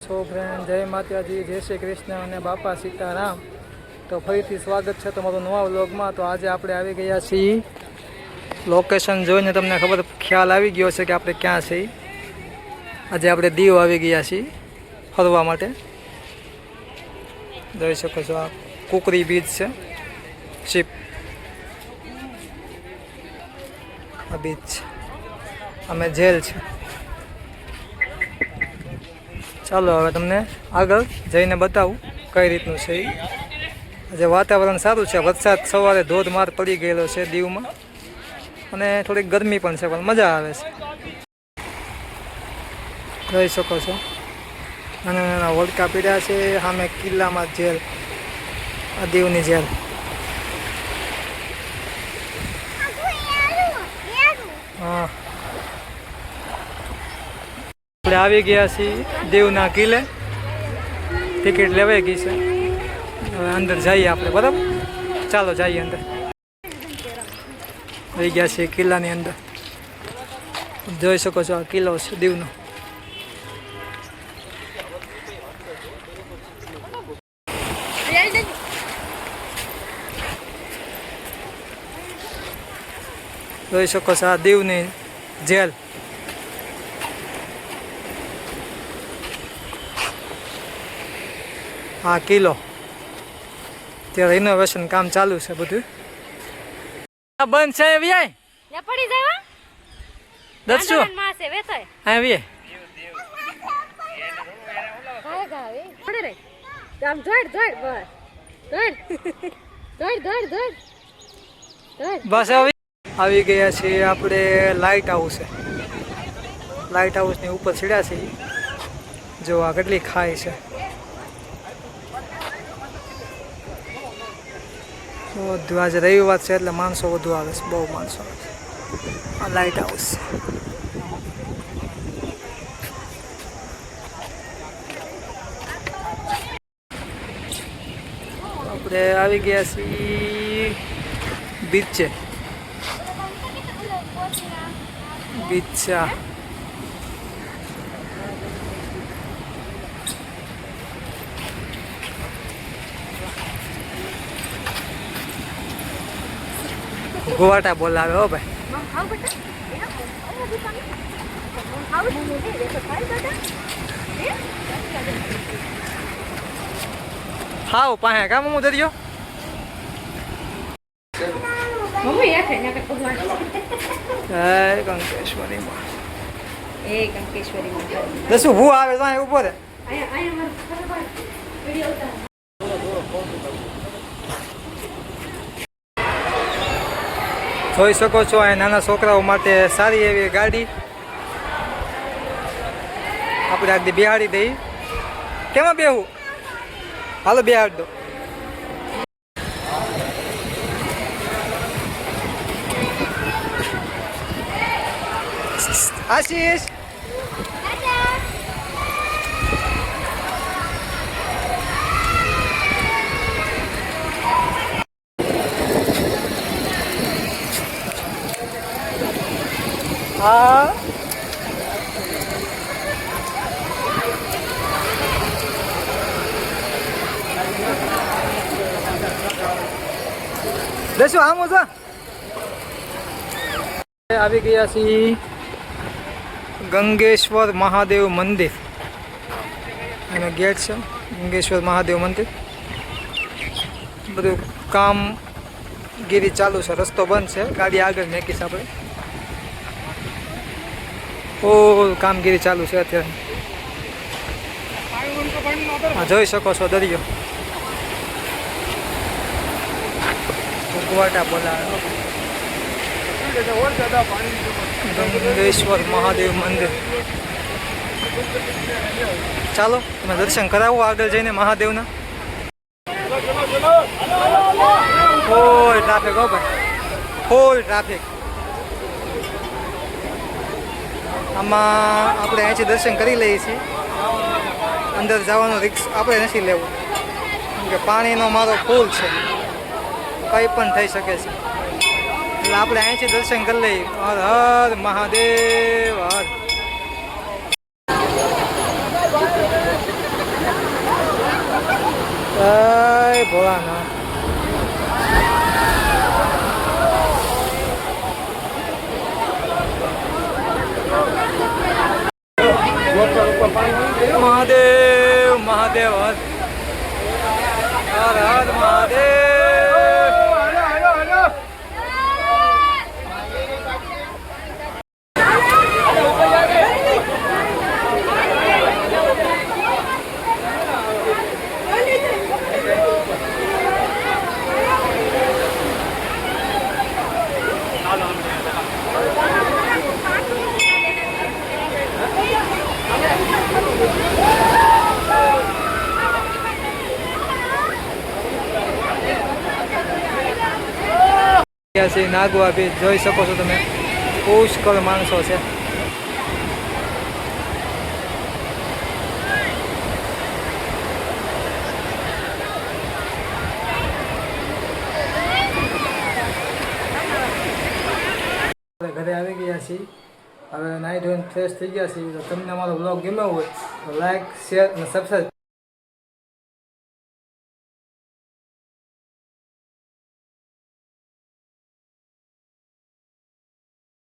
છો ફ્રેન્ડ, જય માતાજી, જય શ્રી કૃષ્ણ અને બાપા સીતારામ। તો ફરીથી સ્વાગત છે તમારું નવા વ્લોગમાં। તો આજે આપણે આવી ગયા છીએ, લોકેશન જોઈને તમને ખબર ખ્યાલ આવી ગયો છે કે આપણે ક્યાં છીએ। આજે આપણે દીવ આવી ગયા છીએ ફરવા માટે। જોઈ શકો છો, આ કુકરી બીચ છે, શિપ આ બીચ, અમે જેલ છે। ચાલો હવે તમને આગળ જઈને બતાવું કઈ રીતનું છે। આજે વાતાવરણ સારું છે, વરસાદ સવારે ધોધમાર પડી ગયેલો છે દીવમાં, અને થોડીક ગરમી પણ છે, પણ મજા આવે છે। જોઈ શકો છો, નાના નાના વડકા પીડ્યા છે સામે કિલ્લામાં જેલ, આ દીવની જેલ। હા, આપણે આવી ગયા છીએ દીવના કિલ્લે, ટિકિટ લેવાઈ ગઈ છે। હવે અંદર જઈએ આપણે, બરાબર? ચાલો જઈએ અંદર। આવી ગયા છીએ કિલ્લાની અંદર, જોઈ શકો છો આ કિલ્લો છે દીવનો। જોઈ શકો છો આ દીવની જેલ। આ કિલ્લો ત્યાં રિનોવેશન કામ ચાલુ છે બધું। આ બંધ છે વ્યાય લે પડી જાય દસસો હા વ્યાય કાય ગાવે પડે રે આમ જોડ જોડ બસ જોડ જોડ જોડ જોડ બસ આવી ગયા છીએ આપણે લાઇટ હાઉસ છે। લાઇટ હાઉસની ઉપર ચડ્યા છીએ, જો આ કેટલી ખાઈ છે। વધુ આજે રવિવાર છે એટલે માણસો વધુ આવે છે, બહુ માણસો આવે છે। આ લાઇટ હાઉસ આપણે આવી ગયા છીએ બીચે, બીચા ગોવાટા બોલાવે હો ભાઈ। હાવ પાસે કા મમ્મુ દરિયો કંકેશ્વરી માં દસું ભૂ આવે તો ઉભો રે। જોઈ શકો છો અહીં નાના છોકરાઓ માટે સારી એવી ગાડી આપણે આગળ બેહાડી દઈ। કેમાં બેહું? હાલો બેહાડ દો। આશીષ હા દસું આમ જા આવી ગયા છીએ ગંગેશ્વર મહાદેવ મંદિર, એનો ગેટ છે ગંગેશ્વર મહાદેવ મંદિર। બધું કામગીરી ચાલુ છે, રસ્તો બંધ છે, ગાડી આગળ મેકીશ આપણે। ફૂલ કામગીરી ચાલુ છે અત્યારે। હા જોઈ શકો છો દરિયો, ગોવાટા બોલાવે ગંગેશ્વર મહાદેવ મંદિર। ચાલો તમે દર્શન કરાવો આગળ જઈને મહાદેવના। ફૂલ ટ્રાફિક હો ભાઈ, ફૂલ ટ્રાફિક। આમાં આપણે અહીંથી દર્શન કરી લઈએ છીએ, અંદર જવાનું રિક્સ આપણે નથી લેવું, કેમ કે પાણીનો મારો ફૂલ છે, કંઈ પણ થઈ શકે છે, એટલે આપણે અહીંથી દર્શન કરી લઈએ। હર હર મહાદેવ હર। જય ભોળાનાથ. મહાદેવ મહાદેવ હર હર મહાદેવ. નાગવા બીચ જોઈ શકો છો તમે, પુષ્કળ માણસો છે. ઘરે આવી ગયા છીએ, હવે નાઇટ ધોઈને ફ્રેશ થઈ ગયા છીએ. તો તમને અમારો બ્લોગ ગમ્યો હોય તો લાઈક, શેર અને સબસ્ક્રાઈબ